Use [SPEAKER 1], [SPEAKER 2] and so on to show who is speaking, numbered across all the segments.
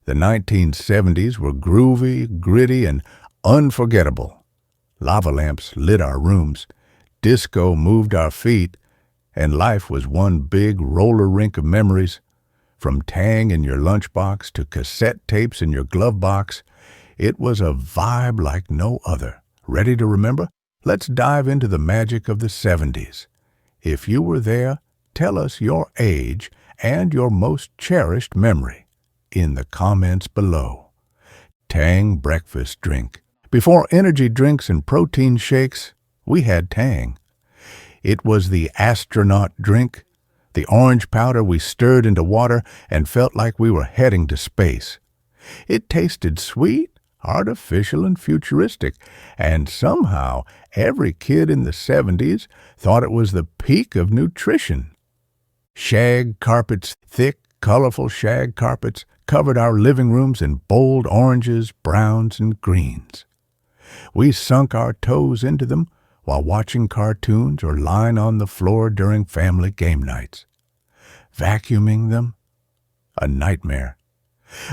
[SPEAKER 1] The 1970s were groovy, gritty, and unforgettable. Lava lamps lit our rooms, disco moved our feet, and life was one big roller rink of memories. From Tang in your lunchbox to cassette tapes in your glove box, it was a vibe like no other. Ready to remember? Let's dive into the magic of the 70s. If you were there, tell us your age and your most cherished memory in the comments below. Tang breakfast drink. Before energy drinks and protein shakes, we had Tang. It was the astronaut drink, the orange powder we stirred into water and felt like we were heading to space. It tasted sweet, artificial, and futuristic, and somehow every kid in the 70s thought it was the peak of nutrition. Shag carpets, thick, colorful shag carpets, covered our living rooms in bold oranges, browns, and greens. We sunk our toes into them while watching cartoons or lying on the floor during family game nights. Vacuuming them? A nightmare.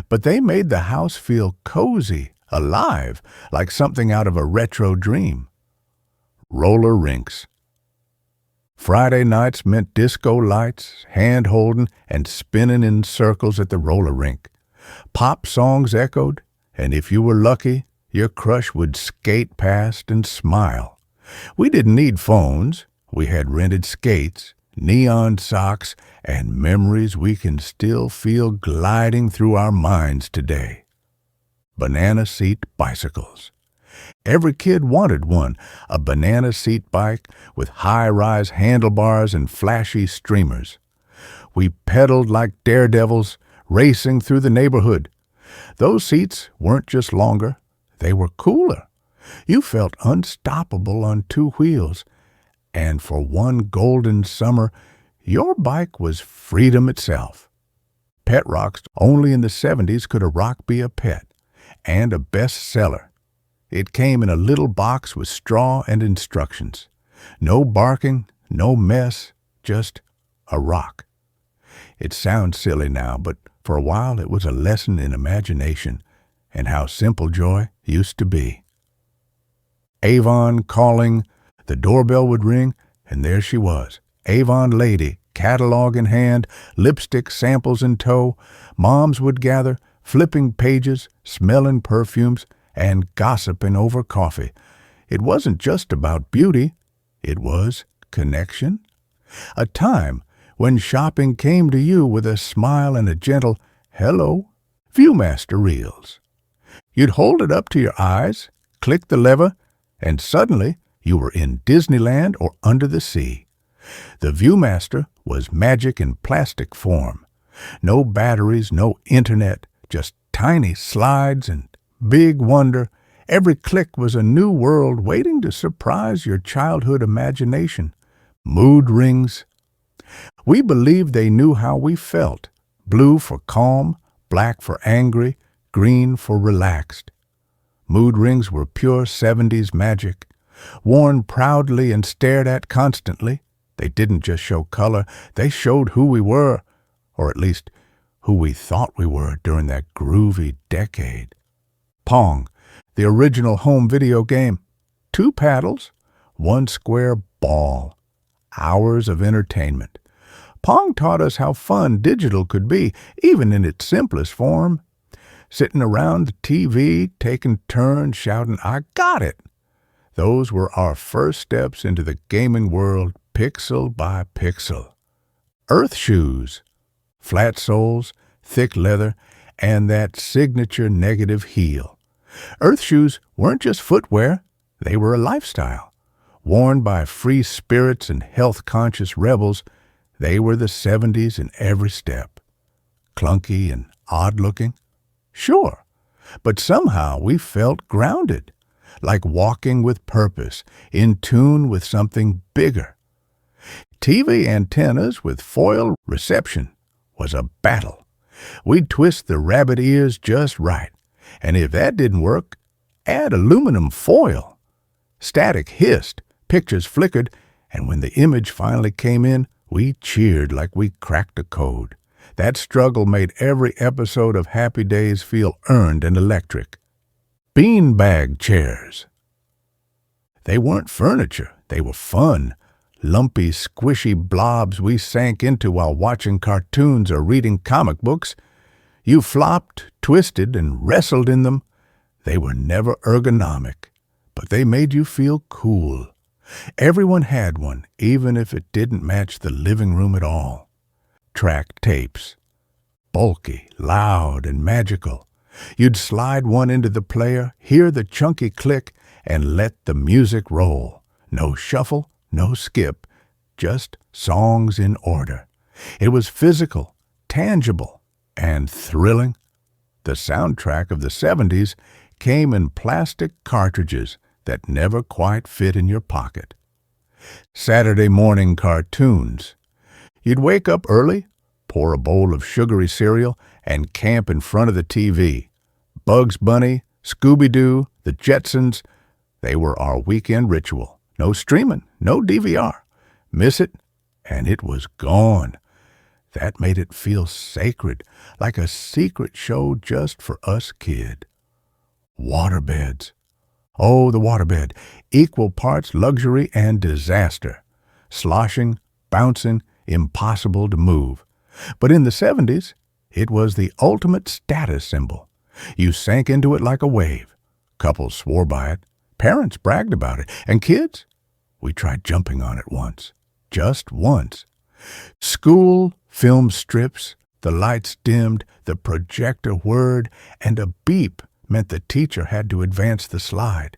[SPEAKER 1] But they made the house feel cozy, alive, like something out of a retro dream. Roller rinks. Friday nights meant disco lights, hand-holding, and spinning in circles at the roller rink. Pop songs echoed, and if you were lucky, your crush would skate past and smile. We didn't need phones. We had rented skates, neon socks, and memories we can still feel gliding through our minds today. Banana seat bicycles. Every kid wanted one, a banana seat bike with high-rise handlebars and flashy streamers. We pedaled like daredevils, racing through the neighborhood. Those seats weren't just longer, they were cooler. You felt unstoppable on two wheels, and for one golden summer, your bike was freedom itself. Pet rocks. Only in the 70s could a rock be a pet, and a bestseller. It came in a little box with straw and instructions. No barking, no mess, just a rock. It sounds silly now, but for a while it was a lesson in imagination and how simple joy used to be. Avon calling, the doorbell would ring, and there she was, Avon lady, catalog in hand, lipstick samples in tow. Moms would gather, flipping pages, smelling perfumes, and gossiping over coffee. It wasn't just about beauty, it was connection. A time when shopping came to you with a smile and a gentle, "Hello," Viewmaster Reels. You'd hold it up to your eyes, click the lever, and suddenly you were in Disneyland or under the sea. The Viewmaster was magic in plastic form. No batteries, no internet, just tiny slides and big wonder. Every click was a new world waiting to surprise your childhood imagination. Mood rings. We believed they knew how we felt. Blue for calm, black for angry, green for relaxed. Mood rings were pure 70s magic. Worn proudly and stared at constantly, they didn't just show color, they showed who we were, or at least who we thought we were during that groovy decade. Pong, the original home video game. 2 paddles, 1 square ball. Hours of entertainment. Pong taught us how fun digital could be, even in its simplest form. Sitting around the TV, taking turns shouting, "I got it!" Those were our first steps into the gaming world, pixel by pixel. Earth shoes. Flat soles, thick leather, and that signature negative heel. Earth shoes weren't just footwear, they were a lifestyle. Worn by free spirits and health-conscious rebels, they were the 70s in every step. Clunky and odd-looking? Sure, but somehow we felt grounded, like walking with purpose, in tune with something bigger. TV antennas with foil reception was a battle. We'd twist the rabbit ears just right, and if that didn't work, add aluminum foil. Static hissed, pictures flickered, and when the image finally came in, we cheered like we cracked a code. That struggle made every episode of Happy Days feel earned and electric. Beanbag chairs. They weren't furniture, they were fun. Lumpy, squishy blobs we sank into while watching cartoons or reading comic books. You flopped, twisted, and wrestled in them. They were never ergonomic, but they made you cool. Everyone had one, even if it didn't match the living room at all. Track tapes. Bulky, loud, and magical. You'd slide one into the player, hear the chunky click, and let the music roll. No shuffle, no skip, just songs in order. It was physical, tangible, and thrilling. The soundtrack of the 70s came in plastic cartridges that never quite fit in your pocket. Saturday morning cartoons. You'd wake up early, pour a bowl of sugary cereal, and camp in front of the TV. Bugs Bunny, Scooby-Doo, the Jetsons, they were our weekend ritual. No streaming, no DVR. Miss it, and it was gone. That made it feel sacred, like a secret show just for us kid. Waterbeds. Oh, the waterbed, equal parts luxury and disaster. Sloshing, bouncing, impossible to move. But in the 70s, it was the ultimate status symbol. You sank into it like a wave. Couples swore by it. Parents bragged about it. And kids? We tried jumping on it once. Just once. School, film strips, the lights dimmed, the projector whirred, and a beep meant the teacher had to advance the slide.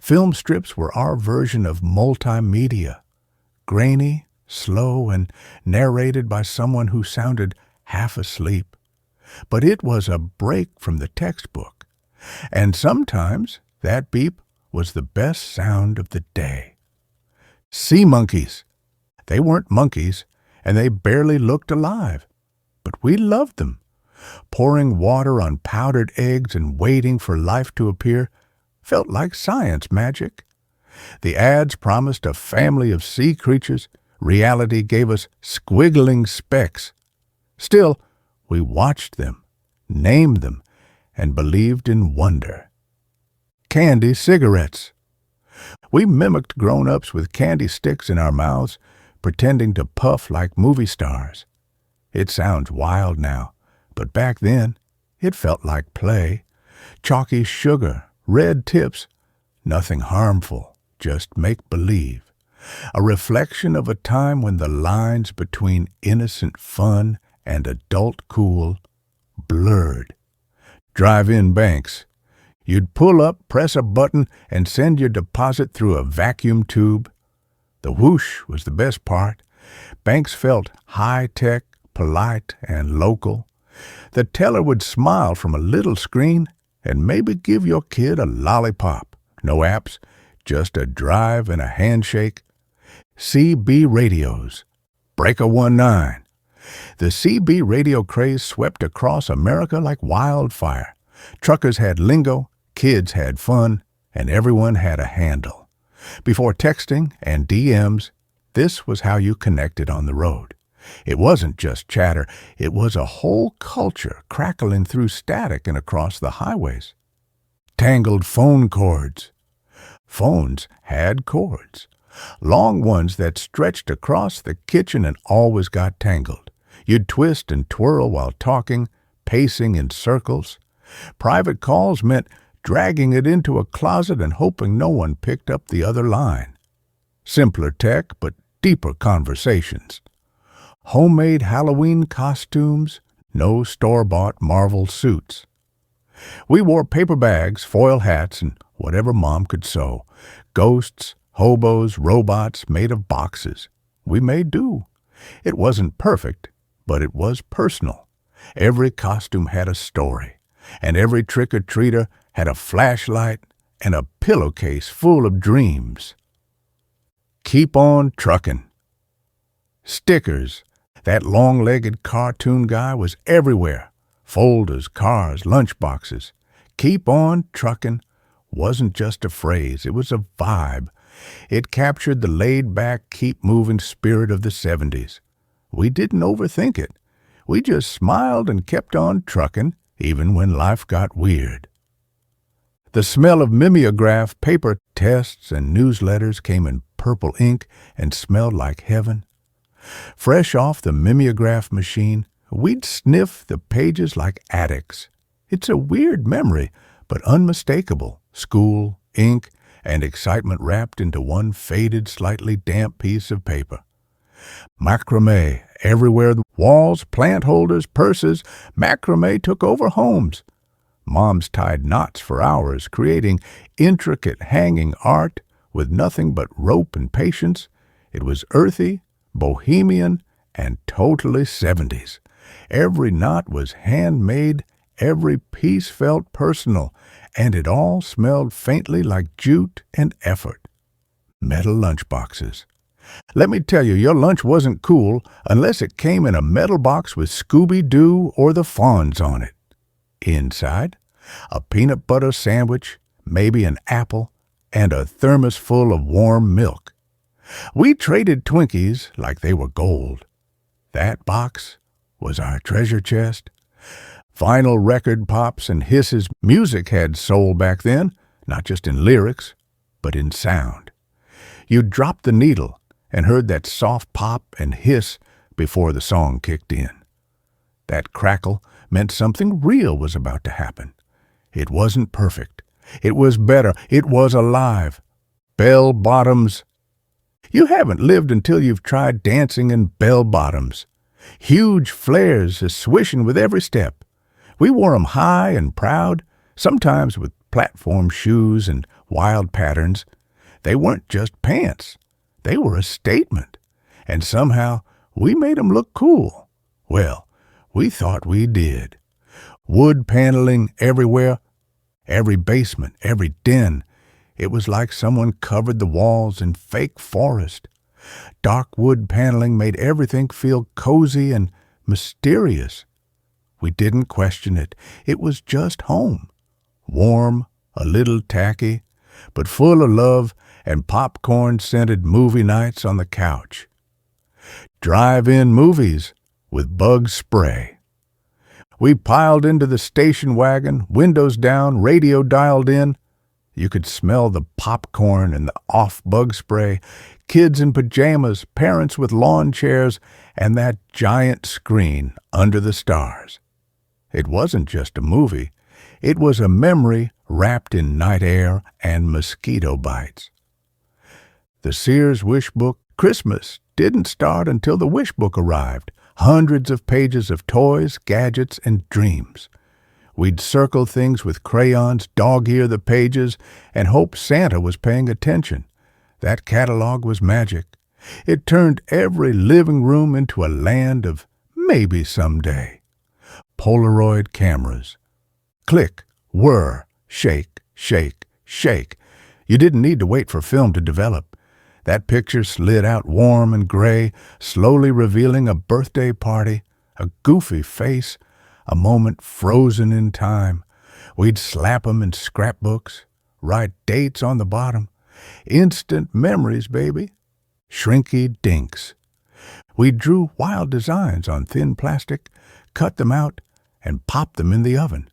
[SPEAKER 1] Film strips were our version of multimedia. Grainy, slow, and narrated by someone who sounded half asleep. But it was a break from the textbook. And sometimes that beep was the best sound of the day. Sea monkeys. They weren't monkeys, and they barely looked alive. But we loved them. Pouring water on powdered eggs and waiting for life to appear felt like science magic. The ads promised a family of sea creatures. Reality gave us squiggling specks. Still, we watched them, named them, and believed in wonder. Candy cigarettes. We mimicked grown-ups with candy sticks in our mouths, pretending to puff like movie stars. It sounds wild now, but back then, it felt like play. Chalky sugar, red tips, nothing harmful, just make-believe. A reflection of a time when the lines between innocent fun and adult cool blurred. Drive-in banks. You'd pull up, press a button, and send your deposit through a vacuum tube. The whoosh was the best part. Banks felt high-tech, polite, and local. The teller would smile from a little screen and maybe give your kid a lollipop. No apps, just a drive and a handshake. CB radios. Breaker 19. The CB radio craze swept across America like wildfire. Truckers had lingo, kids had fun, and everyone had a handle. Before texting and DMs, this was how you connected on the road. It wasn't just chatter, it was a whole culture crackling through static and across the highways. Tangled phone cords. Phones had cords. Long ones that stretched across the kitchen and always got tangled. You'd twist and twirl while talking, pacing in circles. Private calls meant dragging it into a closet and hoping no one picked up the other line. Simpler tech, but deeper conversations. Homemade Halloween costumes, no store-bought Marvel suits. We wore paper bags, foil hats, and whatever Mom could sew. Ghosts, hobos, robots made of boxes. We made do. It wasn't perfect, but it was personal. Every costume had a story, and every trick-or-treater had a flashlight and a pillowcase full of dreams. Keep on truckin'. Stickers. That long-legged cartoon guy was everywhere. Folders, cars, lunchboxes. Keep on truckin' wasn't just a phrase, it was a vibe. It captured the laid-back, keep-moving spirit of the 70s. We didn't overthink it. We just smiled and kept on trucking, even when life got weird. The smell of mimeograph paper tests and newsletters came in purple ink and smelled like heaven. Fresh off the mimeograph machine, we'd sniff the pages like addicts. It's a weird memory, but unmistakable. School, ink, and excitement wrapped into one faded, slightly damp piece of paper. Macrame everywhere, walls, plant holders, purses. Macrame took over homes. Moms tied knots for hours, creating intricate hanging art with nothing but rope and patience. It was earthy, bohemian, and totally 70s. Every knot was handmade, every piece felt personal, and it all smelled faintly like jute and effort. Metal lunchboxes. Let me tell you, your lunch wasn't cool unless it came in a metal box with Scooby-Doo or the Fonz on it. Inside, a peanut butter sandwich, maybe an apple, and a thermos full of warm milk. We traded Twinkies like they were gold. That box was our treasure chest. Vinyl record pops and hisses. Music had soul back then, not just in lyrics, but in sound. You dropped the needle and heard that soft pop and hiss before the song kicked in. That crackle meant something real was about to happen. It wasn't perfect. It was better. It was alive. Bell bottoms. You haven't lived until you've tried dancing in bell bottoms. Huge flares swishing with every step. We wore 'em high and proud, sometimes with platform shoes and wild patterns. They weren't just pants. They were a statement. And somehow we made 'em look cool. Well, we thought we did. Wood paneling everywhere, every basement, every den. It was like someone covered the walls in fake forest. Dark wood paneling made everything feel cozy and mysterious. We didn't question it. It was just home. Warm, a little tacky, but full of love and popcorn-scented movie nights on the couch. Drive-in movies with bug spray. We piled into the station wagon, windows down, radio dialed in. You could smell the popcorn and the off-bug spray, kids in pajamas, parents with lawn chairs, and that giant screen under the stars. It wasn't just a movie. It was a memory wrapped in night air and mosquito bites. The Sears Wish Book. Christmas didn't start until the Wish Book arrived. Hundreds of pages of toys, gadgets, and dreams. We'd circle things with crayons, dog-ear the pages, and hope Santa was paying attention. That catalog was magic. It turned every living room into a land of maybe someday. Polaroid cameras. Click, whir, shake, shake, shake. You didn't need to wait for film to develop. That picture slid out warm and gray, slowly revealing a birthday party, a goofy face, a moment frozen in time. We'd slap 'em in scrapbooks, write dates on the bottom. Instant memories, baby. Shrinky dinks. We drew wild designs on thin plastic, cut them out, and popped them in the oven,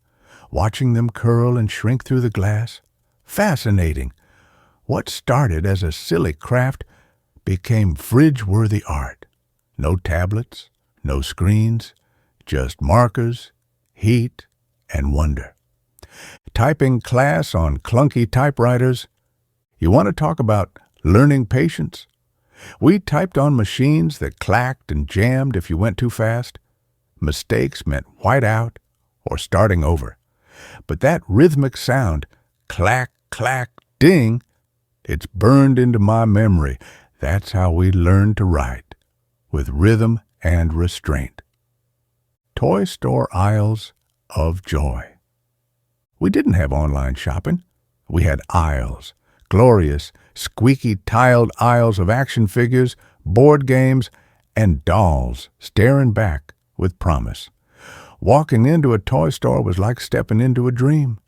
[SPEAKER 1] watching them curl and shrink through the glass. Fascinating. What started as a silly craft became fridge-worthy art. No tablets, no screens, just markers, heat, and wonder. Typing class on clunky typewriters. You want to talk about learning patience? We typed on machines that clacked and jammed if you went too fast. Mistakes meant white out or starting over. But that rhythmic sound, clack, clack, ding, it's burned into my memory. That's how we learned to write, with rhythm and restraint. Toy store aisles of joy. We didn't have online shopping. We had aisles, glorious, squeaky tiled aisles of action figures, board games, and dolls staring back with promise. Walking into a toy store was like stepping into a dream.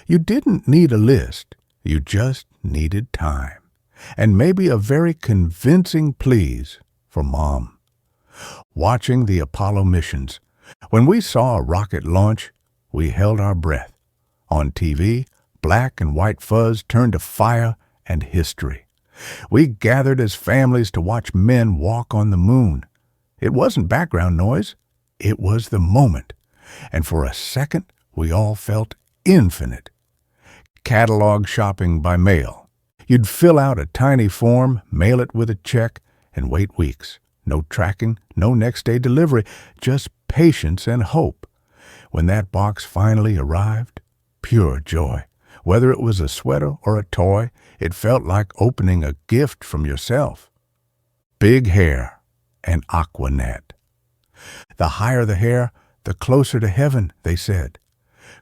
[SPEAKER 1] You didn't need a list. You just needed time. And maybe a very convincing please for Mom. Watching the Apollo missions, When we saw a rocket launch, we held our breath. On TV, black and white fuzz turned to fire and history. We gathered as families to watch men walk on the moon. It wasn't background noise. It was the moment. And for a second, we all felt infinite. Catalog shopping by mail. You'd fill out a tiny form, mail it with a check, and wait weeks. No tracking, no next day delivery, just patience and hope. When that box finally arrived, pure joy. Whether it was a sweater or a toy, it felt like opening a gift from yourself. Big hair and Aquanet. The higher the hair, the closer to heaven, they said.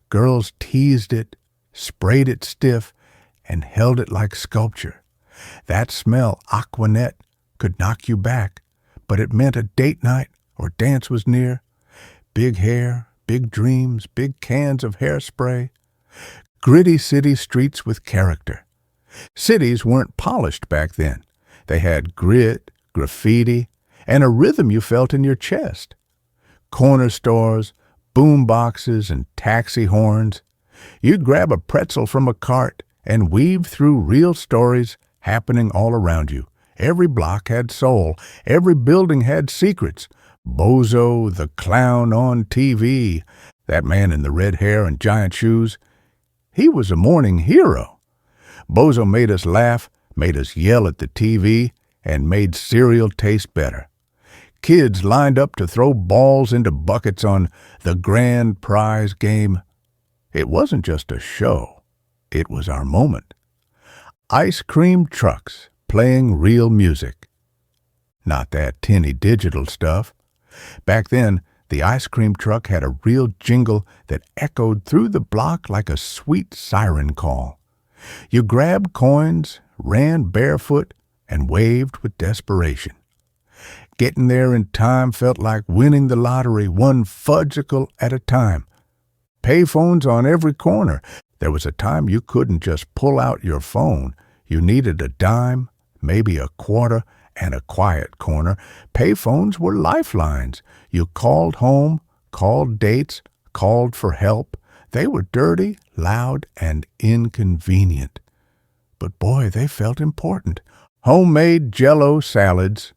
[SPEAKER 1] Girls teased it, sprayed it stiff, and held it like sculpture. That smell, Aquanet, could knock you back, but it meant a date night or dance was near. Big hair, big dreams, big cans of hairspray. Gritty city streets with character. Cities weren't polished back then. They had grit, graffiti, and a rhythm you felt in your chest. Corner stores, boom boxes, and taxi horns. You'd grab a pretzel from a cart and weave through real stories happening all around you. Every block had soul. Every building had secrets. Bozo, the clown on TV, that man in the red hair and giant shoes, he was a morning hero. Bozo made us laugh, made us yell at the TV, and made cereal taste better. Kids lined up to throw balls into buckets on the grand prize game. It wasn't just a show. It was our moment. Ice cream trucks playing real music. Not that tinny digital stuff. Back then, the ice cream truck had a real jingle that echoed through the block like a sweet siren call. You grabbed coins, ran barefoot, and waved with desperation. Getting there in time felt like winning the lottery one fudgicle at a time. Payphones on every corner. There was a time you couldn't just pull out your phone. You needed a dime, maybe a quarter, and a quiet corner. Payphones were lifelines. You called home, called dates, called for help. They were dirty, loud, and inconvenient. But boy, they felt important. Homemade Jell-O salads.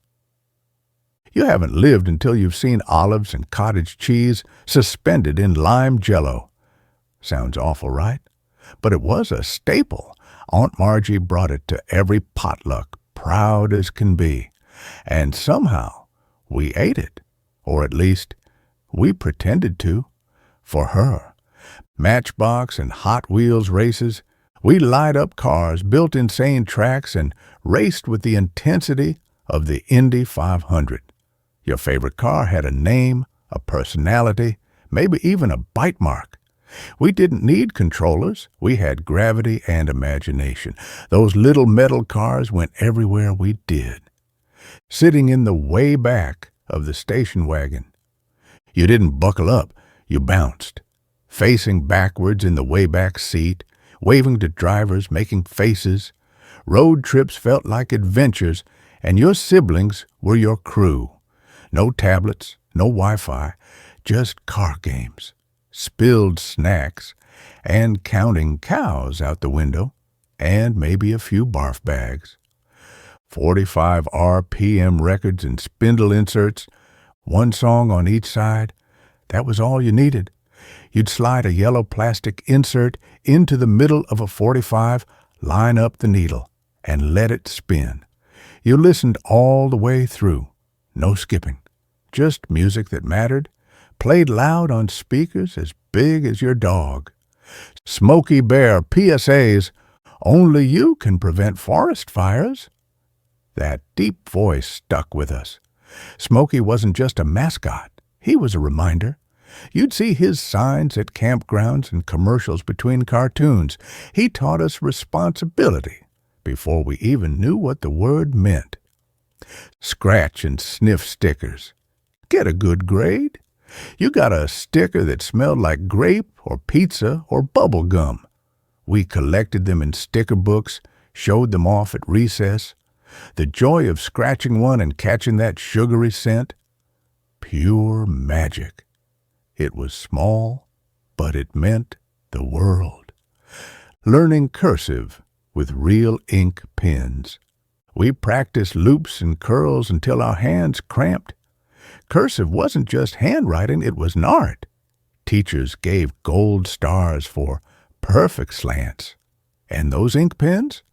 [SPEAKER 1] You haven't lived until you've seen olives and cottage cheese suspended in lime Jell-O. Sounds awful, right? But it was a staple. Aunt Margie brought it to every potluck, proud as can be. And somehow we ate it, or at least we pretended to, for her. Matchbox and Hot Wheels races, we light up cars, built insane tracks, and raced with the intensity of the Indy 500. Your favorite car had a name, a personality, maybe even a bite mark. We didn't need controllers. We had gravity and imagination. Those little metal cars went everywhere we did. Sitting in the way back of the station wagon. You didn't buckle up, you bounced. Facing backwards in the way back seat, waving to drivers, making faces. Road trips felt like adventures, and your siblings were your crew. No tablets, no Wi-Fi, just car games, spilled snacks, and counting cows out the window, and maybe a few barf bags. 45 RPM records and spindle inserts, one song on each side. That was all you needed. You'd slide a yellow plastic insert into the middle of a 45, line up the needle, and let it spin. You listened all the way through. No skipping. Just music that mattered, played loud on speakers as big as your dog. Smokey Bear PSAs, only you can prevent forest fires. That deep voice stuck with us. Smokey wasn't just a mascot. He was a reminder. You'd see his signs at campgrounds and commercials between cartoons. He taught us responsibility before we even knew what the word meant. Scratch and sniff stickers. Get a good grade. You got a sticker that smelled like grape or pizza or bubble gum. We collected them in sticker books, showed them off at recess. The joy of scratching one and catching that sugary scent. Pure magic. It was small, but it meant the world. Learning cursive with real ink pens. We practiced loops and curls until our hands cramped. Cursive wasn't just handwriting, it was an art. Teachers gave gold stars for perfect slants. And those ink pens?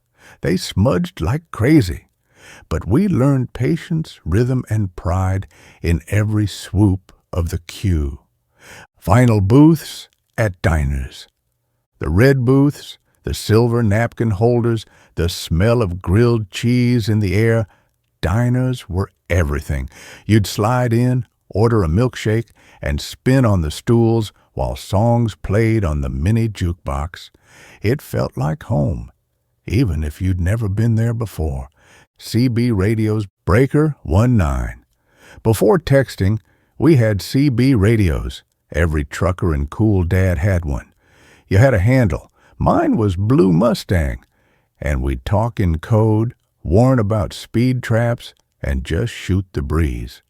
[SPEAKER 1] They smudged like crazy. But we learned patience, rhythm, and pride in every swoop of the cue. Vinyl booths at diners. The red booths, the silver napkin holders, the smell of grilled cheese in the air. Diners were everything. You'd slide in, order a milkshake, and spin on the stools while songs played on the mini jukebox. It felt like home, even if you'd never been there before. CB Radio's Breaker 19. Before texting, we had CB radios. Every trucker and cool dad had one. You had a handle. Mine was Blue Mustang. And we'd talk in code, warn about speed traps, and just shoot the breeze.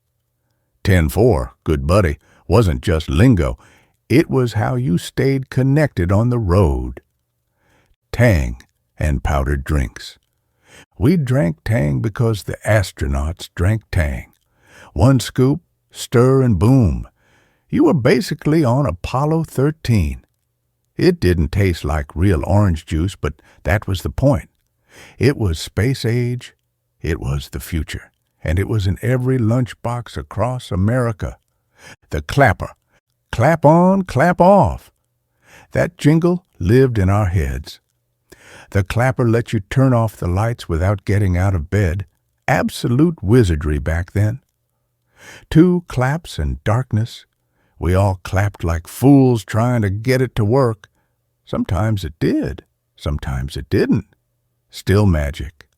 [SPEAKER 1] 10-4, good buddy, wasn't just lingo. It was how you stayed connected on the road. Tang and powdered drinks. We drank Tang because the astronauts drank Tang. One scoop, stir, and boom. You were basically on Apollo 13. It didn't taste like real orange juice, but that was the point. It was space age, it was the future, and it was in every lunchbox across America. The clapper. Clap on, clap off. That jingle lived in our heads. The clapper let you turn off the lights without getting out of bed. Absolute wizardry back then. 2 claps and darkness. We all clapped like fools trying to get it to work. Sometimes it did. Sometimes it didn't. Still magic.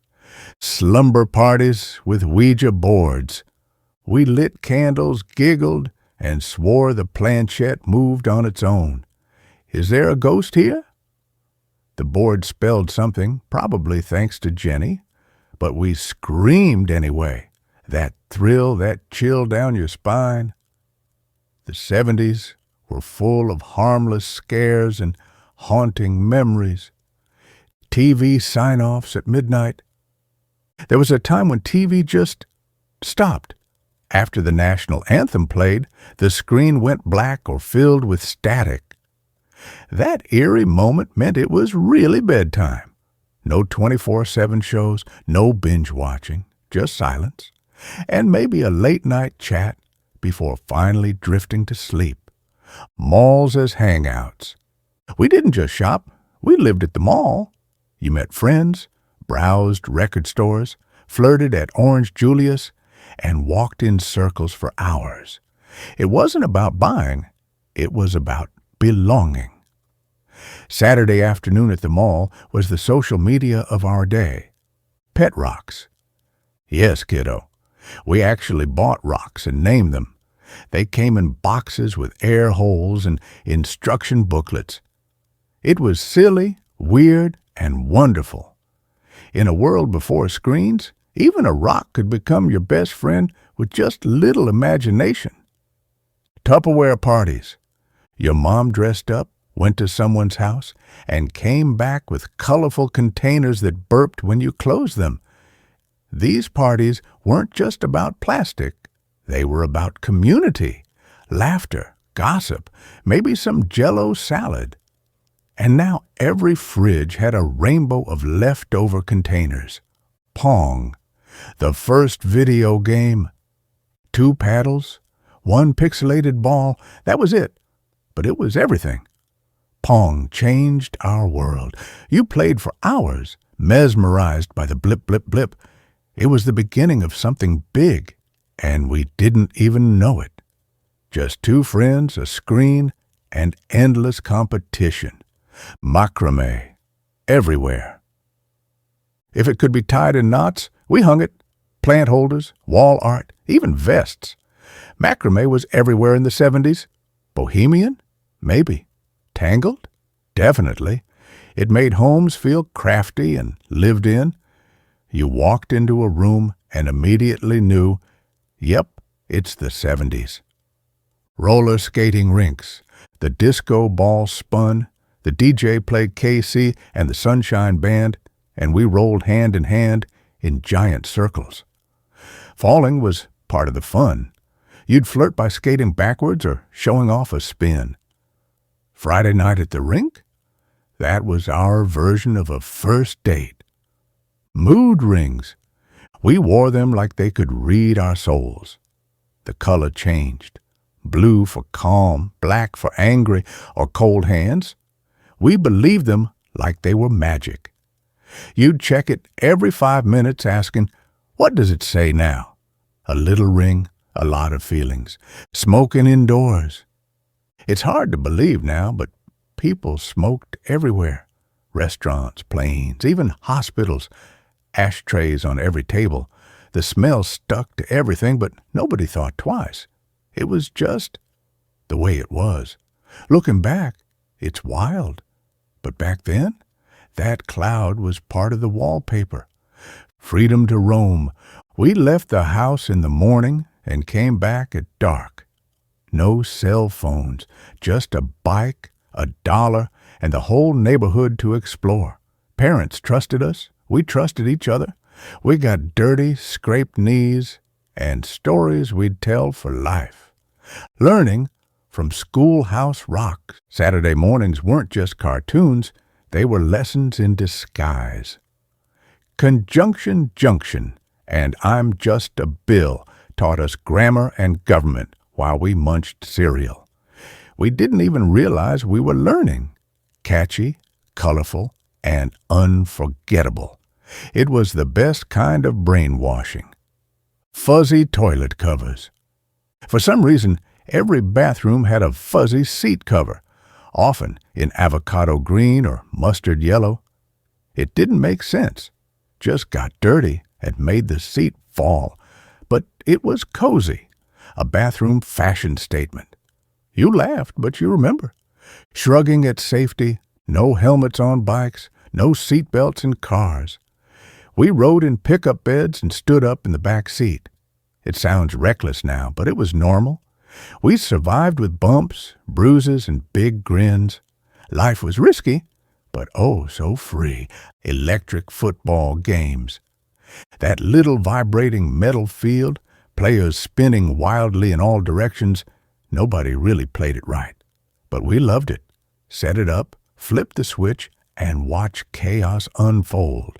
[SPEAKER 1] Slumber parties with Ouija boards. We lit candles, giggled, and swore the planchette moved on its own. Is there a ghost here? The board spelled something, probably thanks to Jenny, but we screamed anyway. That thrill, that chill down your spine. The 70s were full of harmless scares and haunting memories. TV sign-offs at midnight. There was a time when TV just stopped. After the national anthem played, the screen went black or filled with static. That eerie moment meant it was really bedtime. No 24/7 shows, no binge watching, just silence, and maybe a late-night chat before finally drifting to sleep. Malls as hangouts. We didn't just shop, we lived at the mall. You met friends, browsed record stores, flirted at Orange Julius, and walked in circles for hours. It wasn't about buying, it was about belonging. Saturday afternoon at the mall was the social media of our day. Pet rocks. Yes, kiddo. We actually bought rocks and named them. They came in boxes with air holes and instruction booklets. It was silly, weird, and wonderful. In a world before screens, even a rock could become your best friend with just little imagination. Tupperware parties. Your mom dressed up, went to someone's house, and came back with colorful containers that burped when you closed them. These parties weren't just about plastic. They were about community, laughter, gossip, maybe some Jell-O salad. And now every fridge had a rainbow of leftover containers. Pong, the first video game. 2 paddles, 1 pixelated ball, that was it. But it was everything. Pong changed our world. You played for hours, mesmerized by the blip, blip, blip. It was the beginning of something big, and we didn't even know it. Just 2 friends, a screen, and endless competition. Macrame, everywhere. If it could be tied in knots, we hung it. Plant holders, wall art, even vests. Macrame was everywhere in the 70s. Bohemian? Maybe. Tangled? Definitely. It made homes feel crafty and lived in. You walked into a room and immediately knew, yep, it's the 70s. roller skating rinks. The disco ball spun, the DJ played KC and the Sunshine Band, and we rolled hand in hand in giant circles. Falling was part of the fun. You'd flirt by skating backwards or showing off a spin. Friday night at the rink? That was our version of a first date. Mood rings. We wore them like they could read our souls. The color changed. Blue for calm, black for angry or cold hands. We believed them like they were magic. You'd check it every 5 minutes asking, what does it say now? A little ring, a lot of feelings. Smoking indoors. It's hard to believe now, but people smoked everywhere. Restaurants, planes, even hospitals. Ashtrays on every table. The smell stuck to everything, but nobody thought twice. It was just the way it was. Looking back, it's wild. But back then, that cloud was part of the wallpaper. Freedom to roam. We left the house in the morning and came back at dark. No cell phones, just a bike, $1, and the whole neighborhood to explore. Parents trusted us. We trusted each other. We got dirty, scraped knees, and stories we'd tell for life. Learning from Schoolhouse Rock. Saturday mornings weren't just cartoons. They were lessons in disguise. Conjunction Junction and I'm Just a Bill taught us grammar and government while we munched cereal. We didn't even realize we were learning. Catchy, colorful, and unforgettable. It was the best kind of brainwashing. Fuzzy toilet covers. For some reason, every bathroom had a fuzzy seat cover, often in avocado green or mustard yellow. It didn't make sense, just got dirty and made the seat fall. But it was cozy, a bathroom fashion statement. You laughed, but you remember. Shrugging at safety, no helmets on bikes, no seat belts in cars. We rode in pickup beds and stood up in the back seat. It sounds reckless now, but it was normal. We survived with bumps, bruises, and big grins. Life was risky, but oh so free. Electric football games. That little vibrating metal field, players spinning wildly in all directions, nobody really played it right. But we loved it. Set it up, flip the switch, and watch chaos unfold.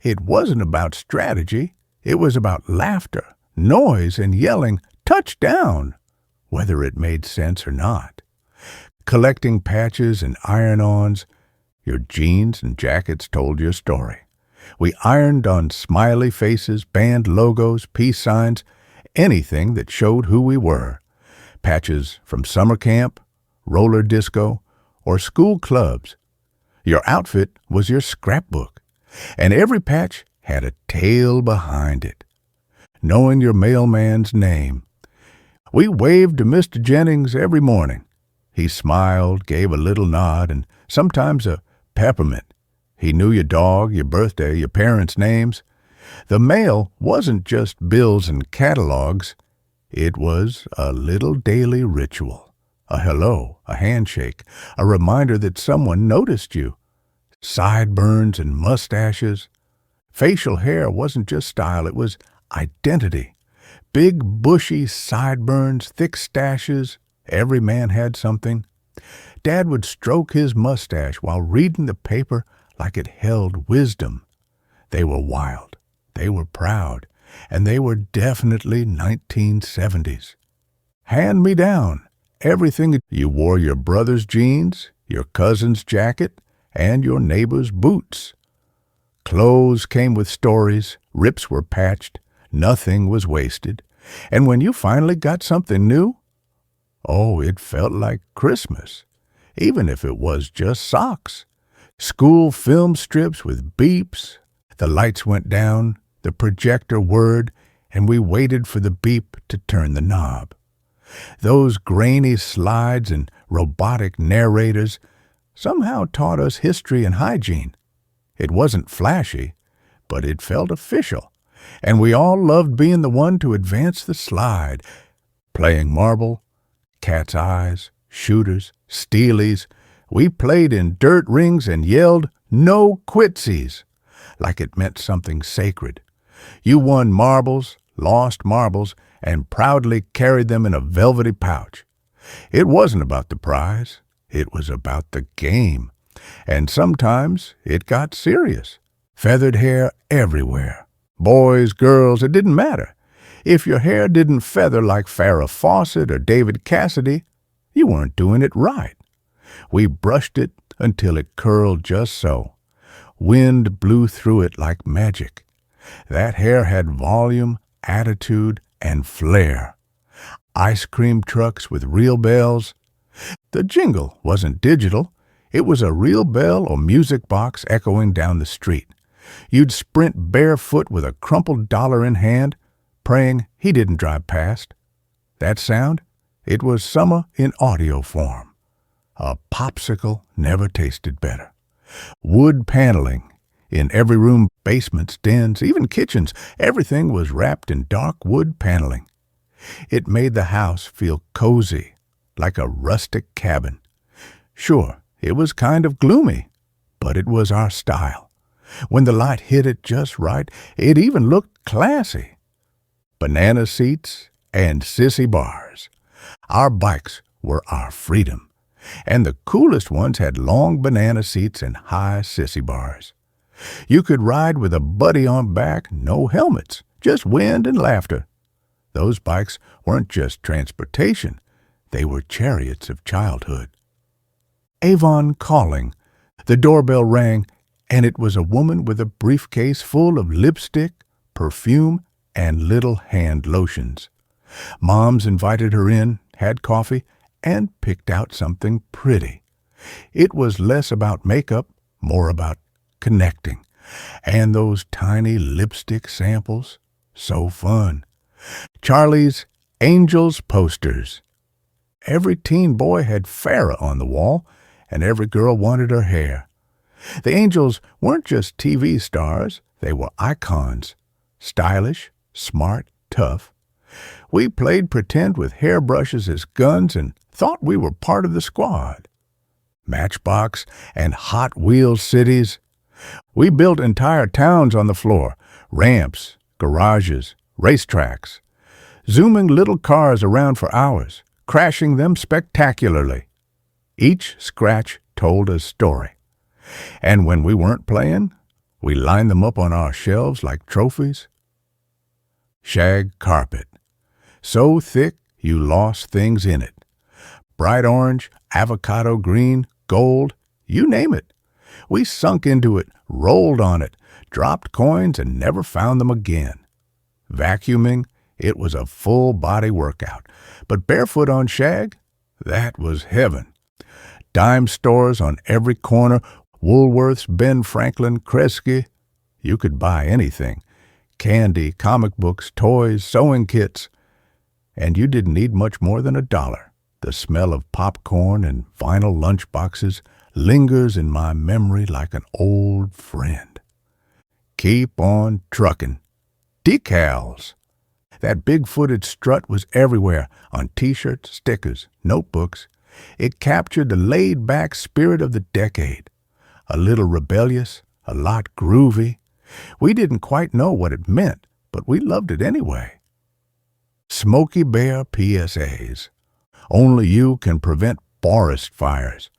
[SPEAKER 1] It wasn't about strategy. It was about laughter, noise, and yelling, touchdown, whether it made sense or not. Collecting patches and iron-ons, your jeans and jackets told your story. We ironed on smiley faces, band logos, peace signs, anything that showed who we were. Patches from summer camp, roller disco, or school clubs. Your outfit was your scrapbook, and every patch had a tale behind it. Knowing your mailman's name. We waved to Mr. Jennings every morning. He smiled, gave a little nod, and sometimes a peppermint. He knew your dog, your birthday, your parents' names. The mail wasn't just bills and catalogs. It was a little daily ritual. A hello, a handshake, a reminder that someone noticed you. Sideburns and mustaches. Facial hair wasn't just style, it was identity. Big, bushy sideburns, thick stashes. Every man had something. Dad would stroke his mustache while reading the paper like it held wisdom. They were wild, they were proud, and they were definitely 1970s. Hand me down. Everything. You wore your brother's jeans, your cousin's jacket, and your neighbor's boots. Clothes came with stories, rips were patched, nothing was wasted. And when you finally got something new, oh, it felt like Christmas, even if it was just socks. School film strips with beeps. The lights went down, the projector whirred, and we waited for the beep to turn the knob. Those grainy slides and robotic narrators somehow taught us history and hygiene. It wasn't flashy, but it felt official, and we all loved being the one to advance the slide, playing marble, Cat's eyes, shooters, steelies. We played in dirt rings and yelled, "No quitsies," like it meant something sacred. You won marbles, lost marbles, and proudly carried them in a velvety pouch. It wasn't about the prize. It was about the game. And sometimes it got serious. Feathered hair everywhere. Boys, girls, it didn't matter. If your hair didn't feather like Farrah Fawcett or David Cassidy, you weren't doing it right. We brushed it until it curled just so. Wind blew through it like magic. That hair had volume, attitude, and flair. Ice cream trucks with real bells. The jingle wasn't digital. It was a real bell or music box echoing down the street. You'd sprint barefoot with a crumpled dollar in hand, praying he didn't drive past. That sound? It was summer in audio form. A popsicle never tasted better. Wood paneling. In every room, basements, dens, even kitchens, everything was wrapped in dark wood paneling. It made the house feel cozy, like a rustic cabin. Sure, it was kind of gloomy, but it was our style. When the light hit it just right, it even looked classy. Banana seats and sissy bars. Our bikes were our freedom, and the coolest ones had long banana seats and high sissy bars. You could ride with a buddy on back, no helmets, just wind and laughter. Those bikes weren't just transportation. They were chariots of childhood. Avon calling. The doorbell rang, and it was a woman with a briefcase full of lipstick, perfume, and little hand lotions. Moms invited her in, had coffee, and picked out something pretty. It was less about makeup, more about connecting. And those tiny lipstick samples, so fun. Charlie's Angels posters. Every teen boy had Farrah on the wall, and every girl wanted her hair. The Angels weren't just TV stars, they were icons. Stylish, smart, tough. We played pretend with hairbrushes as guns and thought we were part of the squad. Matchbox and Hot Wheels cities. We built entire towns on the floor, ramps, garages, racetracks, zooming little cars around for hours, crashing them spectacularly. Each scratch told a story. And when we weren't playing, we lined them up on our shelves like trophies. Shag carpet. So thick you lost things in it. Bright orange, avocado green, gold, you name it. We sunk into it, rolled on it, dropped coins, and never found them again. Vacuuming, it was a full-body workout. But barefoot on shag, that was heaven. Dime stores on every corner, Woolworths, Ben Franklin, Kresge. You could buy anything. Candy, comic books, toys, sewing kits. And you didn't need much more than $1. The smell of popcorn and vinyl lunchboxes lingers in my memory like an old friend. Keep on trucking. Decals. That big-footed strut was everywhere, on T-shirts, stickers, notebooks. It captured the laid-back spirit of the decade. A little rebellious, a lot groovy. We didn't quite know what it meant, but we loved it anyway. Smokey Bear PSAs. Only you can prevent forest fires.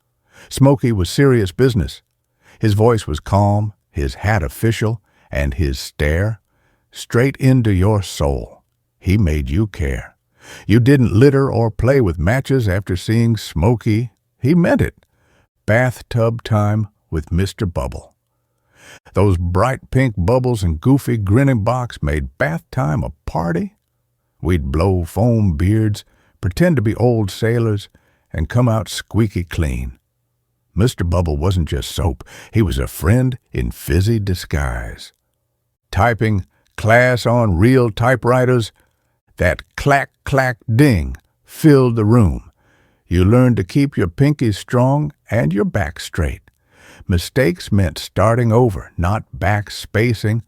[SPEAKER 1] Smokey was serious business. His voice was calm, his hat official, and his stare straight into your soul. He made you care. You didn't litter or play with matches after seeing Smokey. He meant it. Bathtub time with Mr. Bubble. Those bright pink bubbles and goofy grinning box made bath time a party. We'd blow foam beards, pretend to be old sailors, and come out squeaky clean. Mr. Bubble wasn't just soap. He was a friend in fizzy disguise. Typing class on real typewriters, that clack, clack, ding filled the room. You learned to keep your pinkies strong and your back straight. Mistakes meant starting over, not backspacing.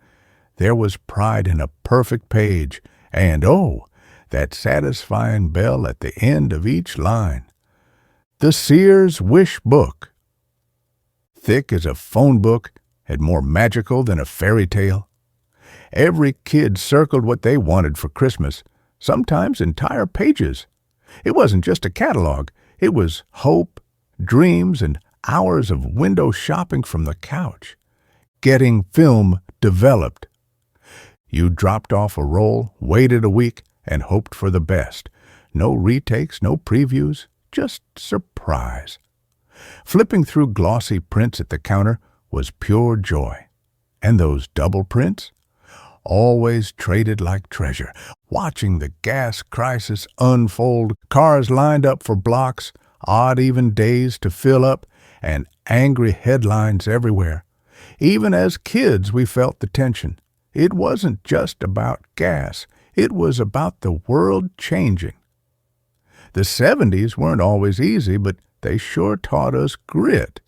[SPEAKER 1] There was pride in a perfect page, and oh, that satisfying bell at the end of each line. The Sears Wish Book, thick as a phone book and more magical than a fairy tale. Every kid circled what they wanted for Christmas, sometimes entire pages. It wasn't just a catalog. It was hope, dreams, and hours of window shopping from the couch. Getting film developed. You dropped off a roll, waited a week, and hoped for the best. No retakes, no previews, just surprise. Flipping through glossy prints at the counter was pure joy. And those double prints? Always traded like treasure. Watching the gas crisis unfold, cars lined up for blocks, odd even days to fill up, and angry headlines everywhere. Even as kids, we felt the tension. It wasn't just about gas. It was about the world changing. The 70s weren't always easy, but they sure taught us grit.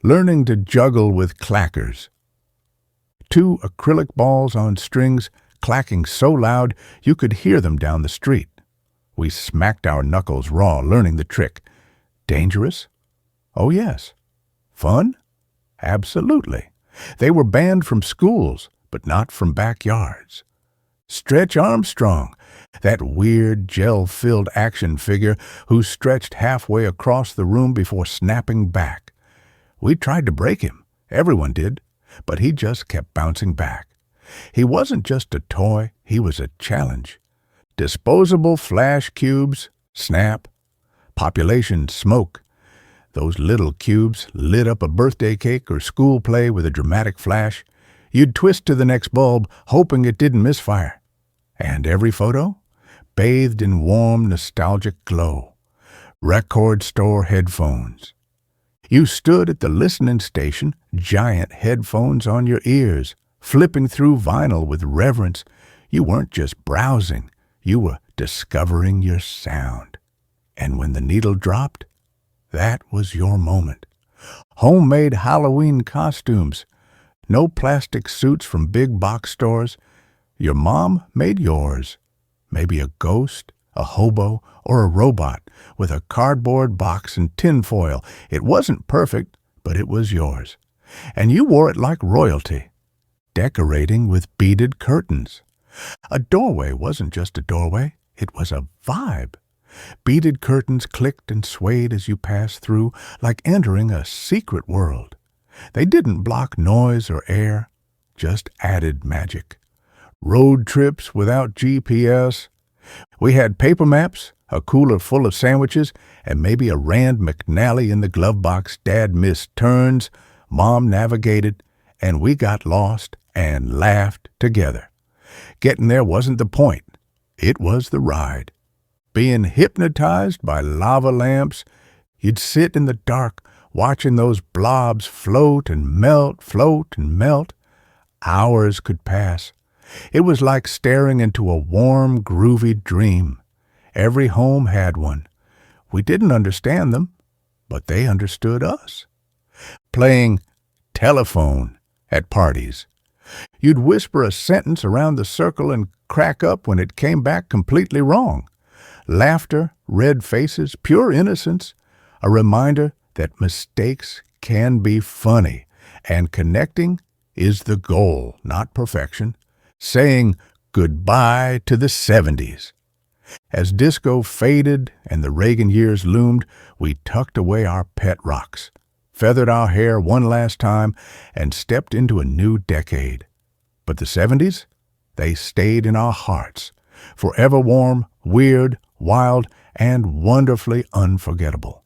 [SPEAKER 1] Learning to juggle with clackers. 2 acrylic balls on strings clacking so loud you could hear them down the street. We smacked our knuckles raw, learning the trick. Dangerous? Oh yes. Fun? Absolutely. They were banned from schools, but not from backyards. Stretch Armstrong, that weird gel-filled action figure who stretched halfway across the room before snapping back. We tried to break him. Everyone did. But he just kept bouncing back. He wasn't just a toy, he was a challenge. Disposable flash cubes, snap. Population smoke. Those little cubes lit up a birthday cake or school play with a dramatic flash. You'd twist to the next bulb, hoping it didn't misfire. And every photo? Bathed in warm, nostalgic glow. Record store headphones. You stood at the listening station, giant headphones on your ears, flipping through vinyl with reverence. You weren't just browsing, you were discovering your sound. And when the needle dropped, that was your moment. Homemade Halloween costumes. No plastic suits from big box stores. Your mom made yours. Maybe a ghost, a hobo, or a robot with a cardboard box and tinfoil. It wasn't perfect, but it was yours. And you wore it like royalty, decorating with beaded curtains. A doorway wasn't just a doorway, it was a vibe. Beaded curtains clicked and swayed as you passed through, like entering a secret world. They didn't block noise or air, just added magic. Road trips without GPS. We had paper maps, a cooler full of sandwiches, and maybe a Rand McNally in the glove box. Dad missed turns, Mom navigated, and we got lost and laughed together. Getting there wasn't the point. It was the ride. Being hypnotized by lava lamps, you'd sit in the dark watching those blobs float and melt, float and melt. Hours could pass. It was like staring into a warm, groovy dream. Every home had one. We didn't understand them, but they understood us. Playing telephone at parties. You'd whisper a sentence around the circle and crack up when it came back completely wrong. Laughter, red faces, pure innocence, a reminder that mistakes can be funny, and connecting is the goal, not perfection. Saying goodbye to the 70s. As disco faded and the Reagan years loomed, we tucked away our pet rocks, feathered our hair one last time, and stepped into a new decade. But the 70s? They stayed in our hearts, forever warm, weird, wild, and wonderfully unforgettable.